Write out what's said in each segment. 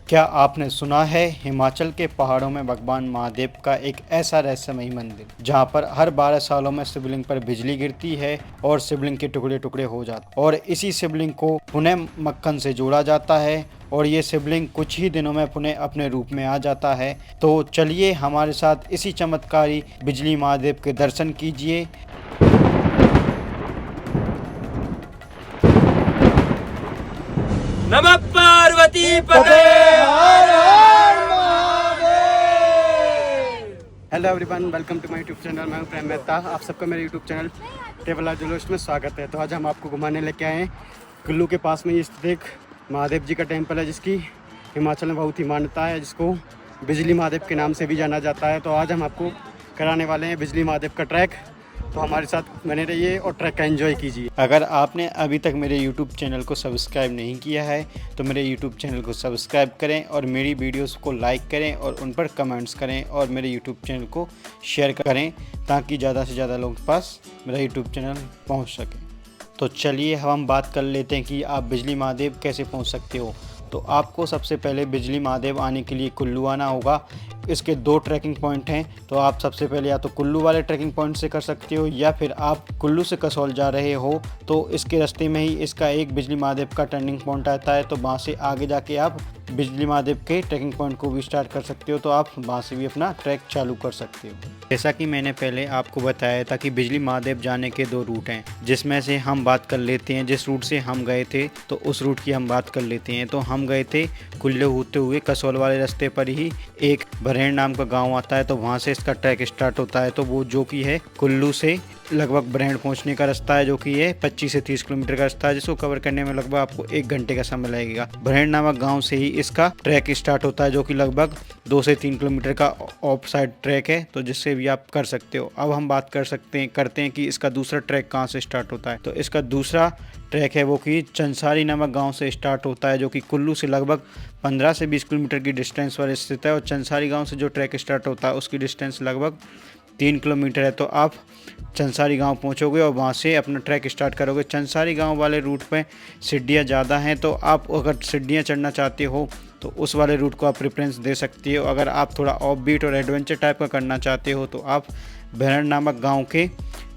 क्या आपने सुना है हिमाचल के पहाड़ों में भगवान महादेव का एक ऐसा रहस्यमयी मंदिर जहां पर हर 12 सालों में शिवलिंग पर बिजली गिरती है और शिवलिंग के टुकड़े टुकड़े हो जाते और इसी शिवलिंग को पुनः मक्खन से जोड़ा जाता है और ये शिवलिंग कुछ ही दिनों में पुनः अपने रूप में आ जाता है। तो चलिए हमारे साथ इसी चमत्कारी बिजली महादेव के दर्शन कीजिए। नमः पार्वती पते। Hello everyone, welcome to my YouTube channel. मैं हूं प्रेम मेहता। आप सबका मेरे यूट्यूब चैनल ट्रेवल जुलूस में स्वागत है। तो आज हम आपको घुमाने लेके आए हैं कुल्लू के पास में ये स्थित एक महादेव जी का टेम्पल है, जिसकी हिमाचल में बहुत ही मान्यता है, जिसको बिजली महादेव के नाम से भी जाना जाता है। तो आज हम आपको कराने वाले हैं बिजली महादेव का ट्रैक। तो हमारे साथ बने रहिए और ट्रैक का एंजॉय कीजिए। अगर आपने अभी तक मेरे YouTube चैनल को सब्सक्राइब नहीं किया है तो मेरे YouTube चैनल को सब्सक्राइब करें और मेरी वीडियोस को लाइक करें और उन पर कमेंट्स करें और मेरे YouTube चैनल को शेयर करें ताकि ज़्यादा से ज़्यादा लोगों के पास मेरा YouTube चैनल पहुंच सके। तो चलिए हम बात कर लेते हैं कि आप बिजली महादेव कैसे पहुँच सकते हो। तो आपको सबसे पहले बिजली महादेव आने के लिए कुल्लू आना होगा। इसके 2 ट्रैकिंग पॉइंट हैं, तो आप सबसे पहले या तो कुल्लू वाले ट्रैकिंग पॉइंट से कर सकते हो या फिर आप कुल्लू से कसौल जा रहे हो तो इसके रास्ते में ही इसका एक बिजली महादेव का टर्निंग पॉइंट आता है। तो वहाँ से आगे जाके आप बिजली महादेव के ट्रैकिंग पॉइंट को भी स्टार्ट कर सकते हो, तो आप वहाँ से भी अपना ट्रैक चालू कर सकते हो। जैसा कि मैंने पहले आपको बताया था कि बिजली महादेव जाने के 2 रूट हैं, जिसमें से हम बात कर लेते हैं जिस रूट से हम गए थे, तो उस रूट की हम बात कर लेते हैं। तो हम गए थे कुल्लू होते हुए कसौल वाले रास्ते पर ही एक भरेड़ नाम का गांव आता है, तो वहाँ से इसका ट्रैक स्टार्ट होता है। तो वो जो कि है कुल्लू से लगभग भरेड़ पहुंचने का रास्ता है, जो कि है 25 से 30 किलोमीटर का रास्ता है, जिसको कवर करने में लगभग आपको 1 घंटे का समय लगेगा। भरेड़ नामक गांव से ही इसका ट्रैक स्टार्ट होता है, जो कि लगभग 2 से 3 किलोमीटर का ऑफ साइड ट्रैक है, तो जिससे भी आप कर सकते हो। अब हम बात करते हैं कि इसका दूसरा ट्रैक कहाँ से स्टार्ट होता है। तो इसका दूसरा ट्रैक है वो कि चंसारी नामक गांव से स्टार्ट होता है, जो कि कुल्लू से लगभग 15 से 20 किलोमीटर की डिस्टेंस पर स्थित है। और चंसारी गांव से जो ट्रैक स्टार्ट होता है उसकी डिस्टेंस लगभग 3 किलोमीटर है। तो आप चंसारी गांव पहुंचोगे और वहां से अपना ट्रैक स्टार्ट करोगे। चंसारी गांव वाले रूट पे सीढ़ियाँ ज़्यादा हैं, तो आप अगर सीढ़ियाँ चढ़ना चाहते हो तो उस वाले रूट को आप प्रेफरेंस दे सकते हो। अगर आप थोड़ा ऑफ बीट और एडवेंचर टाइप का करना चाहते हो तो आप भैरड़ नामक गाँव के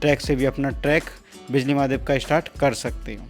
ट्रैक से भी अपना ट्रैक बिजली महादेव का स्टार्ट कर सकते हो।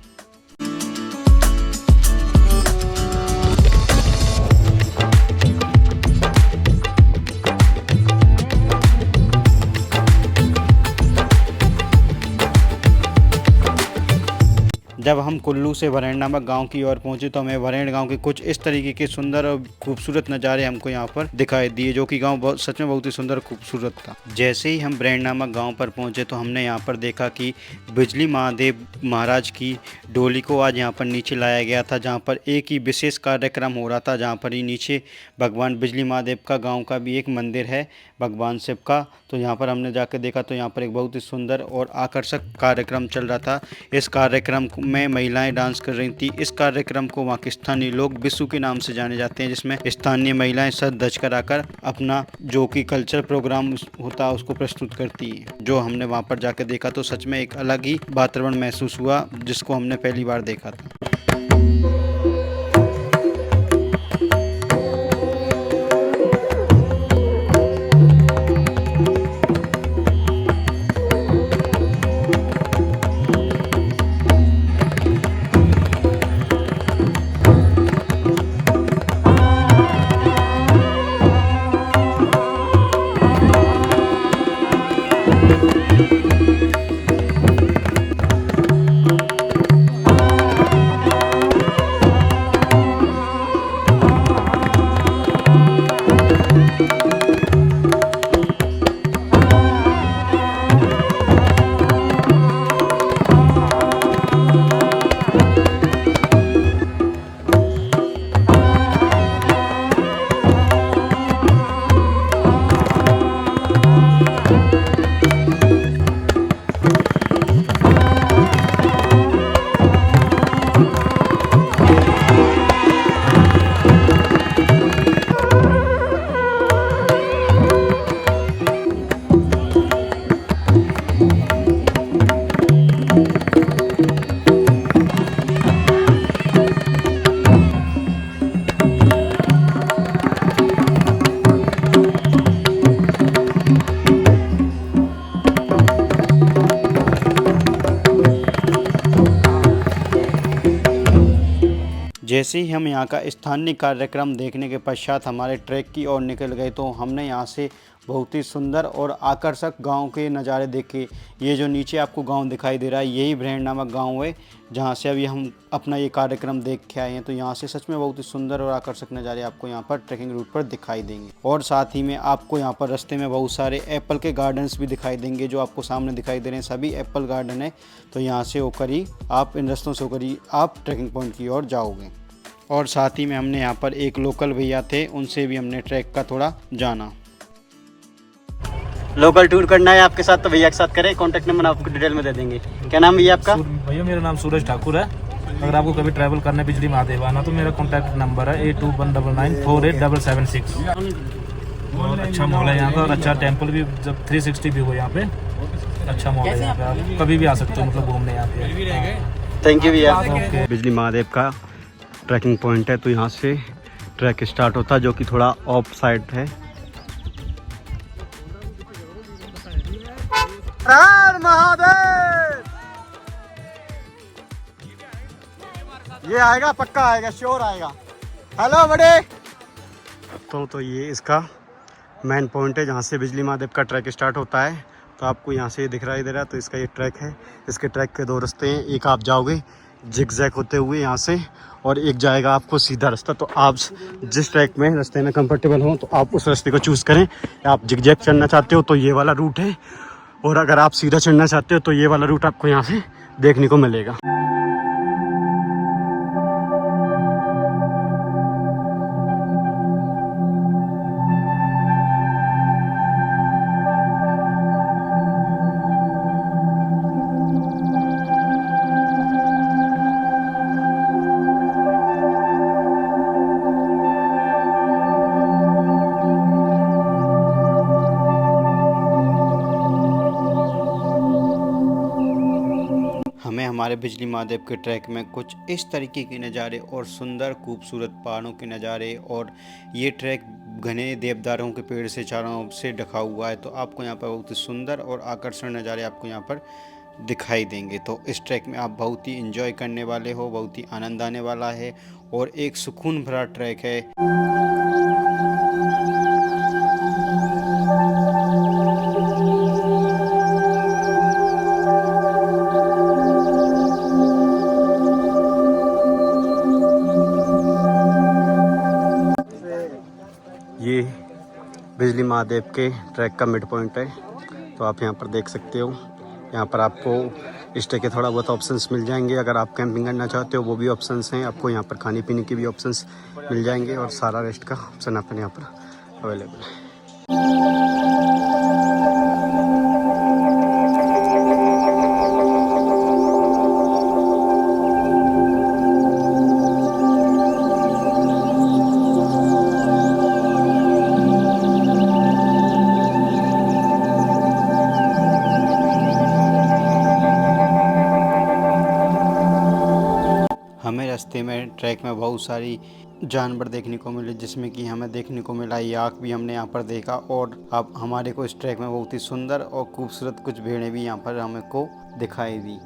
जब हम कुल्लू से भरेड़ नामक गांव की ओर पहुंचे तो हमें भरेड़ गांव के कुछ इस तरीके के सुंदर और खूबसूरत नज़ारे हमको यहां पर दिखाई दिए, जो कि गांव सच में बहुत ही सुंदर खूबसूरत था। जैसे ही हम भरेड़ नामक गांव पर पहुंचे तो हमने यहां पर देखा कि बिजली महादेव महाराज की डोली को आज यहां पर नीचे लाया गया था, जहां पर एक ही विशेष कार्यक्रम हो रहा था, जहाँ पर ही नीचे भगवान बिजली महादेव का गाँव का भी एक मंदिर है भगवान शिव का। तो यहाँ पर हमने जाकर देखा तो यहाँ पर एक बहुत ही सुंदर और आकर्षक कार्यक्रम चल रहा था। इस कार्यक्रम में महिलाएं डांस कर रही थी। इस कार्यक्रम को वहाँ के स्थानीय लोग बिस्सू के नाम से जाने जाते हैं, जिसमें स्थानीय महिलाएं सज धज कर आकर अपना जो कि कल्चर प्रोग्राम होता है उसको प्रस्तुत करती हैं। जो हमने वहाँ पर जाकर देखा तो सच में एक अलग ही वातावरण महसूस हुआ, जिसको हमने पहली बार देखा था। जैसे ही हम यहाँ का स्थानीय कार्यक्रम देखने के पश्चात हमारे ट्रैक की ओर निकल गए तो हमने यहाँ से बहुत ही सुंदर और आकर्षक गांव के नज़ारे देखे। ये जो नीचे आपको गांव दिखाई दे रहा है यही ब्रैंड नामक गांव है जहां से अभी हम अपना ये कार्यक्रम देख के आए हैं। तो यहाँ से सच में बहुत ही सुंदर और आकर्षक नज़ारे आपको यहाँ पर ट्रैकिंग रूट पर दिखाई देंगे। और साथ ही में आपको यहाँ पर रास्ते में बहुत सारे एप्पल के गार्डन्स भी दिखाई देंगे जो आपको सामने दिखाई दे रहे हैं, सभी एप्पल गार्डन है। तो यहाँ से होकर ही आप इन रास्तों से होकर ही आप ट्रैकिंग पॉइंट की ओर जाओगे। और साथ ही में हमने यहाँ पर एक लोकल भैया थे, उनसे भी हमने ट्रैक का थोड़ा जाना। लोकल टूर करना है आपके साथ तो भैया के साथ करें, कॉन्टैक्ट नंबर आपको डिटेल में दे देंगे। क्या नाम भैया आपका? भैया मेरा नाम सूरज ठाकुर है। अगर आपको कभी ट्रैवल करना है बिजली महादेव आना तो मेरा कॉन्टैक्ट नंबर है 8219948776। बहुत अच्छा मॉल है यहाँ का और अच्छा टेम्पल भी, जब 360 व्यू है यहाँ पे, अच्छा मॉल है यहाँ पे, आप कभी भी आ सकते हो मतलब घूमने यहाँ पे। थैंक यू भैया। ओके। बिजली महादेव का ट्रैकिंग पॉइंट है तो यहाँ से ट्रैक स्टार्ट होता है जो कि थोड़ा ऑफ साइड है। हर महादेव! ये आएगा, पक्का आएगा, श्योर आएगा। हेलो बड़े। तो ये इसका मेन पॉइंट है जहाँ से बिजली महादेव का ट्रैक स्टार्ट होता है। तो आपको यहाँ से दिखाई दे रहा है तो इसका ये ट्रैक है। इसके ट्रैक के दो रास्ते हैं, एक आप जाओगे जिगजैग होते हुए यहाँ से और एक जाएगा आपको सीधा रास्ता। तो आप जिस ट्रैक में रास्ते में कंफर्टेबल हो तो आप उस रास्ते को चूज़ करें। आप जिगजैग चढ़ना चाहते हो तो ये वाला रूट है, और अगर आप सीधा चढ़ना चाहते हो तो ये वाला रूट आपको यहाँ से देखने को मिलेगा। हमें हमारे बिजली महादेव के ट्रैक में कुछ इस तरीके के नज़ारे और सुंदर खूबसूरत पहाड़ों के नज़ारे, और ये ट्रैक घने देवदारों के पेड़ से चारों ओर से ढका हुआ है। तो आपको यहाँ पर बहुत ही सुंदर और आकर्षण नज़ारे आपको यहाँ पर दिखाई देंगे। तो इस ट्रैक में आप बहुत ही इंजॉय करने वाले हो, बहुत ही आनंद आने वाला है और एक सुकून भरा ट्रैक है। ये बिजली महादेव के ट्रैक का मिड पॉइंट है तो आप यहाँ पर देख सकते हो। यहाँ पर आपको स्टे के थोड़ा बहुत ऑप्शंस मिल जाएंगे। अगर आप कैंपिंग करना चाहते हो वो भी ऑप्शंस हैं। आपको यहाँ पर खाने पीने के भी ऑप्शंस मिल जाएंगे और सारा रेस्ट का ऑप्शन अपन यहाँ पर अवेलेबल है। हमें रास्ते में ट्रैक में बहुत सारी जानवर देखने को मिले, जिसमें कि हमें देखने को मिला याक भी हमने यहाँ पर देखा, और अब हमारे को इस ट्रैक में बहुत ही सुंदर और खूबसूरत कुछ भेड़ें भी यहाँ पर हमें को दिखाई दी।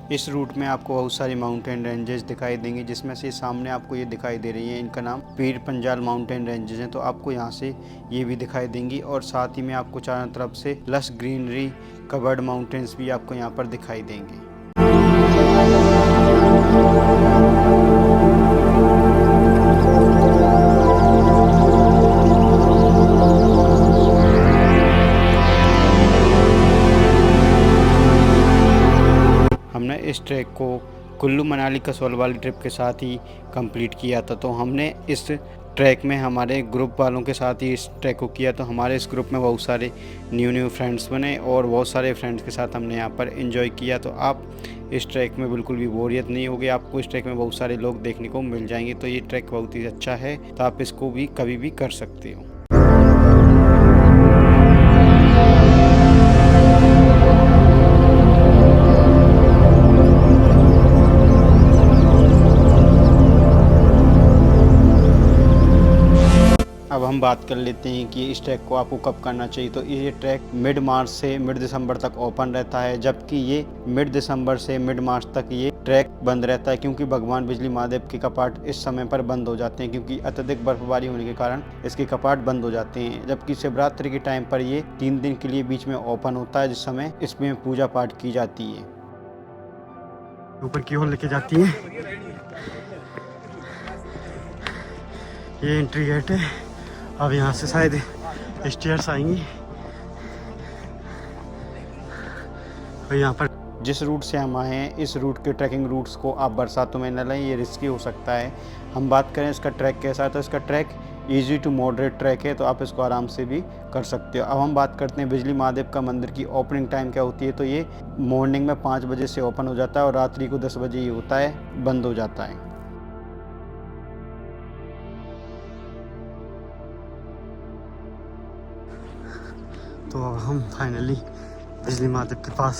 इस रूट में आपको बहुत सारी माउंटेन रेंजेस दिखाई देंगी, जिसमें से सामने आपको ये दिखाई दे रही है, इनका नाम पीर पंजाल माउंटेन रेंजेस हैं। तो आपको यहाँ से ये भी दिखाई देंगी और साथ ही में आपको चारों तरफ से लश ग्रीनरी कवर्ड माउंटेन्स भी आपको यहाँ पर दिखाई देंगे। हमने इस ट्रैक को कुल्लू मनाली कसौल वाली ट्रिप के साथ ही कंप्लीट किया था। तो हमने इस ट्रैक में हमारे ग्रुप वालों के साथ ही इस ट्रैक को किया। तो हमारे इस ग्रुप में बहुत सारे न्यू फ्रेंड्स बने और बहुत सारे फ्रेंड्स के साथ हमने यहाँ पर एंजॉय किया। तो आप इस ट्रैक में बिल्कुल भी बोरियत नहीं होगी आपको। इस ट्रैक में बहुत सारे लोग देखने को मिल जाएंगे, तो ये ट्रैक बहुत ही अच्छा है, तो आप इसको भी कभी भी कर सकते हो। अब हम बात कर लेते हैं कि इस ट्रैक को आपको कब करना चाहिए। तो ये ट्रैक मिड मार्च से मिड दिसंबर तक ओपन रहता है, जबकि ये मिड दिसंबर से मिड मार्च तक ये ट्रैक बंद रहता है, क्योंकि भगवान बिजली महादेव के कपाट इस समय पर बंद हो जाते हैं, क्योंकि अत्यधिक बर्फबारी होने के कारण इसके कपाट बंद हो जाते हैं। जबकि शिवरात्रि के टाइम पर ये 3 दिन के लिए बीच में ओपन होता है, जिस समय इसमें पूजा पाठ की जाती है। ऊपर की ओर लेके जाती है। ये एंट्री गेट है। अब यहाँ से शायद स्टेयर्स आएंगी और यहाँ पर जिस रूट से हम आए हैं, इस रूट के ट्रैकिंग रूट्स को आप बरसातों में न लें, ये रिस्की हो सकता है। हम बात करें इसका ट्रैक कैसा है, तो इसका track easy to moderate track है, तो आप इसको आराम से भी कर सकते हो। अब हम बात करते हैं बिजली महादेव का मंदिर की ओपनिंग टाइम क्या होती है। तो ये मॉर्निंग में 5 बजे से ओपन हो जाता है और रात्रि को 10 बजे ये होता है, बंद हो जाता है। तो अब हम फाइनली बिजली महादेव के पास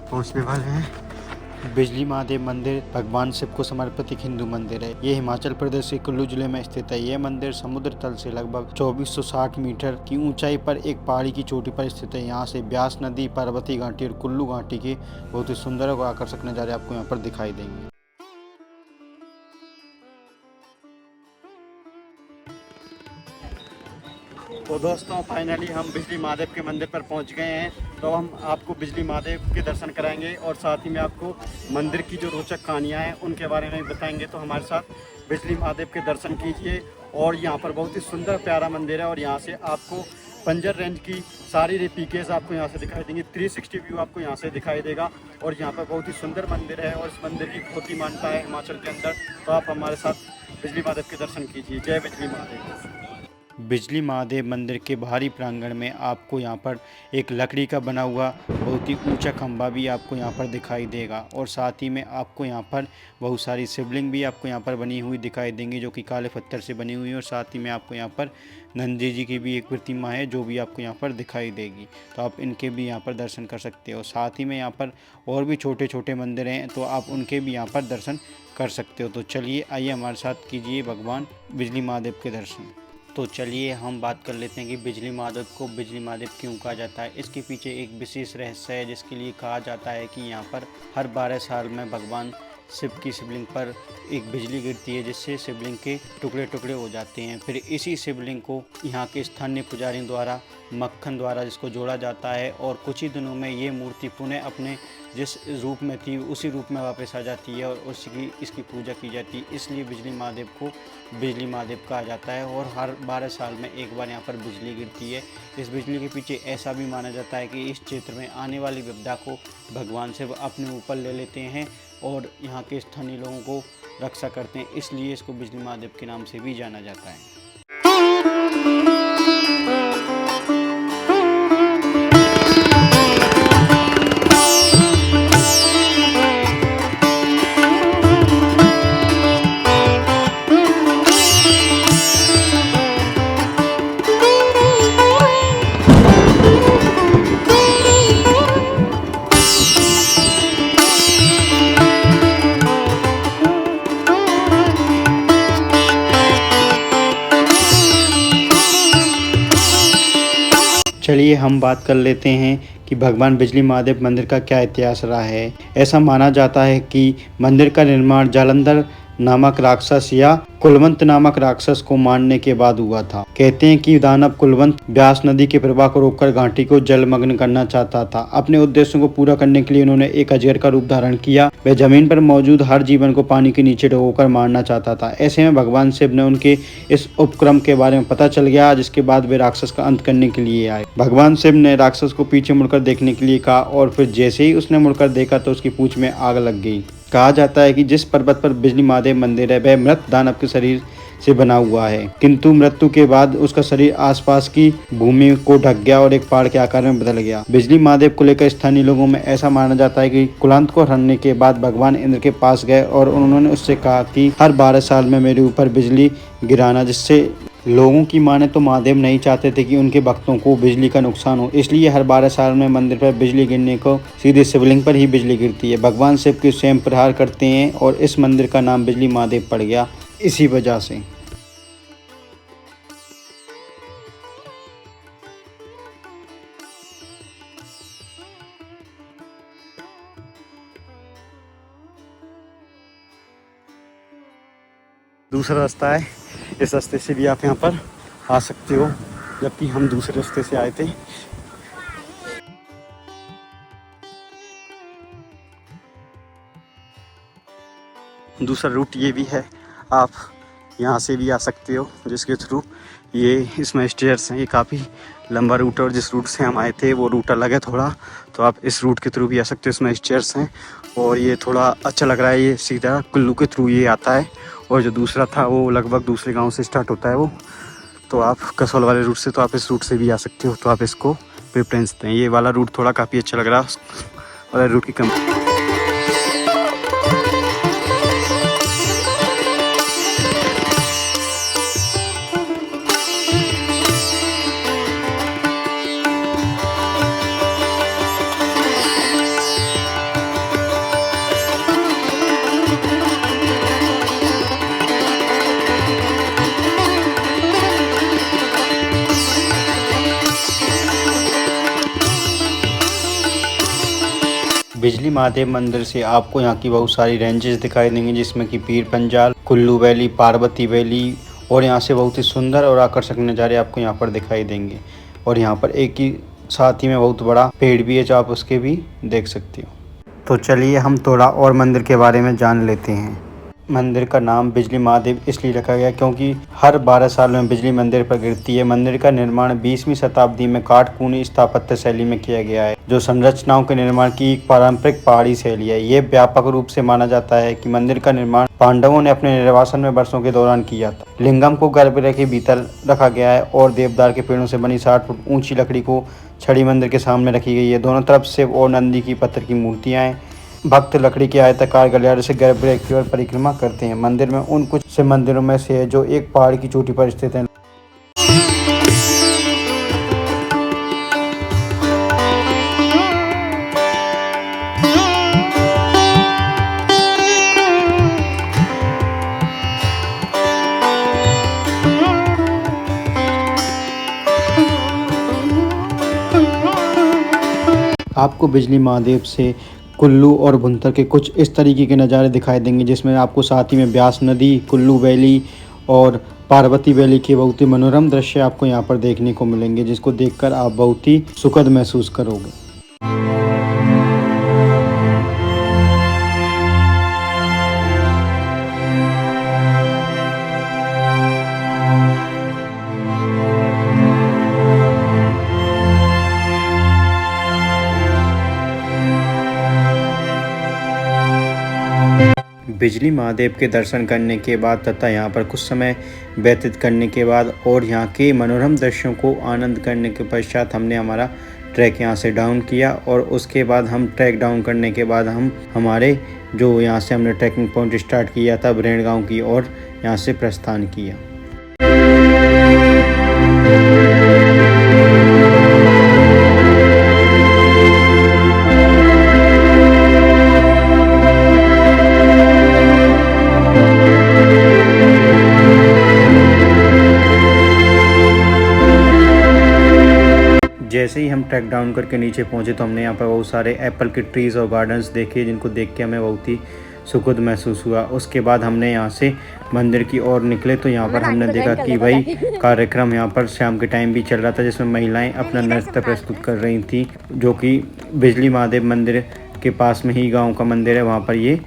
पहुंचने वाले हैं। बिजली महादेव मंदिर भगवान शिव को समर्पित एक हिंदू मंदिर है। ये हिमाचल प्रदेश के कुल्लू जिले में स्थित है। यह मंदिर समुद्र तल से लगभग 2460 मीटर की ऊंचाई पर एक पहाड़ी की चोटी पर स्थित है। यहाँ से ब्यास नदी, पार्वती घाटी और कुल्लू घाटी के बहुत ही सुंदर और आकर्षक नज़ारे आपको यहाँ पर दिखाई देंगे। तो दोस्तों फाइनली हम बिजली महादेव के मंदिर पर पहुंच गए हैं। तो हम आपको बिजली महादेव के दर्शन कराएंगे और साथ ही में आपको मंदिर की जो रोचक कहानियां हैं उनके बारे में बताएंगे। तो हमारे साथ बिजली महादेव के दर्शन कीजिए। और यहाँ पर बहुत ही सुंदर प्यारा मंदिर है और यहाँ से आपको बंजर रेंज की सारी पीकेज आपको यहाँ से दिखाई देंगी। 360 व्यू आपको यहाँ से दिखाई देगा। और यहाँ पर बहुत ही सुंदर मंदिर है और इस मंदिर की बहुत ही मान्यता है हिमाचल के अंदर। तो आप हमारे साथ बिजली महादेव के दर्शन कीजिए। जय बिजली महादेव। बिजली महादेव मंदिर के बाहरी प्रांगण में आपको यहाँ पर एक लकड़ी का बना हुआ बहुत ही ऊंचा खंभा भी आपको यहाँ पर दिखाई देगा। और साथ ही में आपको यहाँ पर बहुत सारी शिवलिंग भी आपको यहाँ पर बनी हुई दिखाई देंगी, जो कि काले पत्थर से बनी हुई है। और साथ ही में आपको यहाँ पर नंदी जी की भी एक प्रतिमा है, जो भी आपको यहाँ पर दिखाई देगी। तो आप इनके भी यहाँ पर दर्शन कर सकते हो। साथ ही में यहाँ पर और भी छोटे छोटे मंदिर हैं, तो आप उनके भी यहाँ पर दर्शन कर सकते हो। तो चलिए आइए हमारे साथ कीजिए भगवान बिजली महादेव के दर्शन। तो चलिए हम बात कर लेते हैं कि बिजली महादेव को बिजली महादेव क्यों कहा जाता है। इसके पीछे एक विशेष रहस्य है, जिसके लिए कहा जाता है कि यहाँ पर हर 12 साल में भगवान शिव की शिवलिंग पर एक बिजली गिरती है, जिससे शिवलिंग के टुकड़े टुकड़े हो जाते हैं। फिर इसी शिवलिंग को यहाँ के स्थानीय पुजारियों द्वारा मक्खन द्वारा जिसको जोड़ा जाता है, और कुछ ही दिनों में ये मूर्ति पुनः अपने जिस रूप में थी उसी रूप में वापस आ जाती है और इसकी पूजा की जाती है। इसलिए बिजली महादेव को बिजली महादेव कहा जाता है। और हर 12 साल में एक बार यहाँ पर बिजली गिरती है। इस बिजली के पीछे ऐसा भी माना जाता है कि इस क्षेत्र में आने वाली विपदा को भगवान शिव अपने ऊपर ले लेते हैं और यहाँ के स्थानीय लोगों को रक्षा करते हैं। इसलिए इसको बिजली महादेव के नाम से भी जाना जाता है। चलिए हम बात कर लेते हैं कि भगवान बिजली महादेव मंदिर का क्या इतिहास रहा है। ऐसा माना जाता है कि मंदिर का निर्माण जालंधर नामक राक्षस या कुलवंत नामक राक्षस को मारने के बाद हुआ था। कहते हैं कि दानव कुलवंत ब्यास नदी के प्रवाह को रोककर घाटी को जलमग्न करना चाहता था। अपने उद्देश्यों को पूरा करने के लिए उन्होंने एक अजगर का रूप धारण किया। वह जमीन पर मौजूद हर जीवन को पानी के नीचे डुबोकर मारना चाहता था। ऐसे में भगवान शिव ने उनके इस उपक्रम के बारे में पता चल गया, जिसके बाद वे राक्षस का अंत करने के लिए आए। भगवान शिव ने राक्षस को पीछे मुड़कर देखने के लिए कहा और फिर जैसे ही उसने मुड़कर देखा तो उसकी पूंछ में आग लग गई। कहा जाता है कि जिस पर्वत पर बिजली महादेव मंदिर है वह मृत दानव के शरीर से बना हुआ है, किंतु मृत्यु के बाद उसका शरीर आसपास की भूमि को ढक गया और एक पहाड़ के आकार में बदल गया। बिजली महादेव को लेकर स्थानीय लोगों में ऐसा माना जाता है कि कुलांत को हराने के बाद भगवान इंद्र के पास गए और उन्होंने उससे कहा कि हर 12 साल में मेरे ऊपर बिजली गिराना, जिससे लोगों की माने तो महादेव नहीं चाहते थे कि उनके भक्तों को बिजली का नुकसान हो, इसलिए हर 12 साल में मंदिर पर बिजली गिरने को सीधे शिवलिंग पर ही बिजली गिरती है। भगवान शिव के स्वयं प्रहार करते हैं और इस मंदिर का नाम बिजली महादेव पड़ गया इसी वजह से। दूसरा रास्ता है, इस रास्ते से भी आप यहाँ पर आ सकते हो, जबकि हम दूसरे रास्ते से आए थे। दूसरा रूट ये भी है, आप यहाँ से भी आ सकते हो, जिसके थ्रू ये इसमें स्टेयर्स हैं। ये काफ़ी लंबा रूट है और जिस रूट से हम आए थे वो रूट अलग है थोड़ा, तो आप इस रूट के थ्रू भी आ सकते हो। इसमें स्टेयर्स हैं और ये थोड़ा अच्छा लग रहा है। ये सीधा कुल्लू के थ्रू ये आता है और जो दूसरा था वो लगभग दूसरे गांव से स्टार्ट होता है वो, तो आप कसौल वाले रूट से, तो आप इस रूट से भी आ सकते हो। तो आप इसको प्रेफरेंस दें। ये वाला रूट थोड़ा काफ़ी अच्छा लग रहा है वाला रूट की कम। बिजली महादेव मंदिर से आपको यहाँ की बहुत सारी रेंजेस दिखाई देंगी, जिसमें कि पीर पंजाल, कुल्लू वैली, पार्वती वैली, और यहाँ से बहुत ही सुंदर और आकर्षक नज़ारे आपको यहाँ पर दिखाई देंगे। और यहाँ पर एक ही साथ ही में बहुत बड़ा पेड़ भी है जो आप उसके भी देख सकते हो। तो चलिए हम थोड़ा और मंदिर के बारे में जान लेते हैं। मंदिर का नाम बिजली महादेव इसलिए रखा गया क्योंकि हर 12 साल में बिजली मंदिर पर गिरती है। मंदिर का निर्माण 20वीं शताब्दी में काटकूनी स्थापत्य शैली में किया गया है, जो संरचनाओं के निर्माण की एक पारंपरिक पहाड़ी शैली है। ये व्यापक रूप से माना जाता है कि मंदिर का निर्माण पांडवों ने अपने निर्वासन में वर्षों के दौरान किया था। लिंगम को गर्भगृह के भीतर रखा गया है और देवदार के पेड़ों से बनी 60 फुट ऊंची लकड़ी को छड़ी मंदिर के सामने रखी गई है। दोनों तरफ शिव और नंदी की पत्थर की मूर्तियां हैं। भक्त लकड़ी के आयताकार गलियारे से गर्भगृह की ओर परिक्रमा करते हैं। मंदिर में उन कुछ से मंदिरों में से है जो एक पहाड़ की चोटी पर स्थित है। आपको बिजली महादेव से कुल्लू और भुंतर के कुछ इस तरीके के नज़ारे दिखाई देंगे, जिसमें आपको साथ ही में ब्यास नदी, कुल्लू वैली और पार्वती वैली के बहुत ही मनोरम दृश्य आपको यहाँ पर देखने को मिलेंगे, जिसको देखकर आप बहुत ही सुखद महसूस करोगे। बिजली महादेव के दर्शन करने के बाद तथा यहाँ पर कुछ समय व्यतीत करने के बाद और यहाँ के मनोरम दृश्यों को आनंद करने के पश्चात हमने हमारा ट्रैक यहाँ से डाउन किया। और उसके बाद हम ट्रैक डाउन करने के बाद हम हमारे जो यहाँ से हमने ट्रैकिंग पॉइंट स्टार्ट किया था ब्रेंड गाँव की ओर यहाँ से प्रस्थान किया। जैसे ही हम ट्रैक डाउन करके नीचे पहुंचे तो हमने यहाँ पर बहुत सारे एप्पल के ट्रीज़ और गार्डन्स देखे, जिनको देख के हमें बहुत ही सुखद महसूस हुआ। उसके बाद हमने यहाँ से मंदिर की ओर निकले तो यहाँ पर हमने देखा कि भाई कार्यक्रम यहाँ पर शाम के टाइम भी चल रहा था, जिसमें महिलाएं अपना नृत्य प्रस्तुत कर रही थी, जो कि बिजली महादेव मंदिर के पास में ही गाँव का मंदिर है, वहाँ पर ये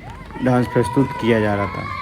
डांस प्रस्तुत किया जा रहा था।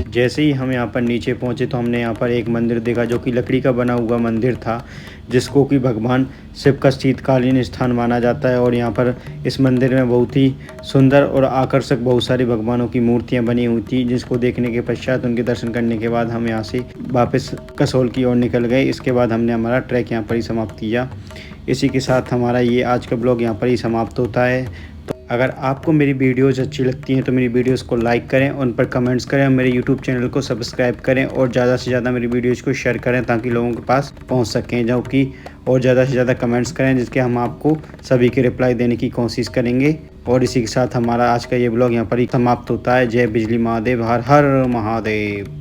जैसे ही हम यहाँ पर नीचे पहुँचे तो हमने यहाँ पर एक मंदिर देखा जो कि लकड़ी का बना हुआ मंदिर था, जिसको कि भगवान शिव का शीतकालीन स्थान माना जाता है। और यहाँ पर इस मंदिर में बहुत ही सुंदर और आकर्षक बहुत सारी भगवानों की मूर्तियाँ बनी हुई थी, जिसको देखने के पश्चात उनके दर्शन करने के बाद हम यहाँ से वापस कसोल की ओर निकल गए। इसके बाद हमने हमारा ट्रैक यहाँ पर ही समाप्त किया। इसी के साथ हमारा ये आज का ब्लॉग यहाँ पर ही समाप्त होता है। तो अगर आपको मेरी वीडियोज़ अच्छी लगती हैं तो मेरी वीडियोज़ को लाइक करें, उन पर कमेंट्स करें और मेरे यूट्यूब चैनल को सब्सक्राइब करें और ज़्यादा से ज़्यादा मेरी वीडियोज़ को शेयर करें ताकि लोगों के पास पहुंच सकें, जो कि और ज़्यादा से ज़्यादा कमेंट्स करें जिसके हम आपको सभी के रिप्लाई देने की कोशिश करेंगे। और इसी के साथ हमारा आज का ये ब्लॉग यहाँ पर ही समाप्त होता है। जय बिजली महादेव, हर हर महादेव।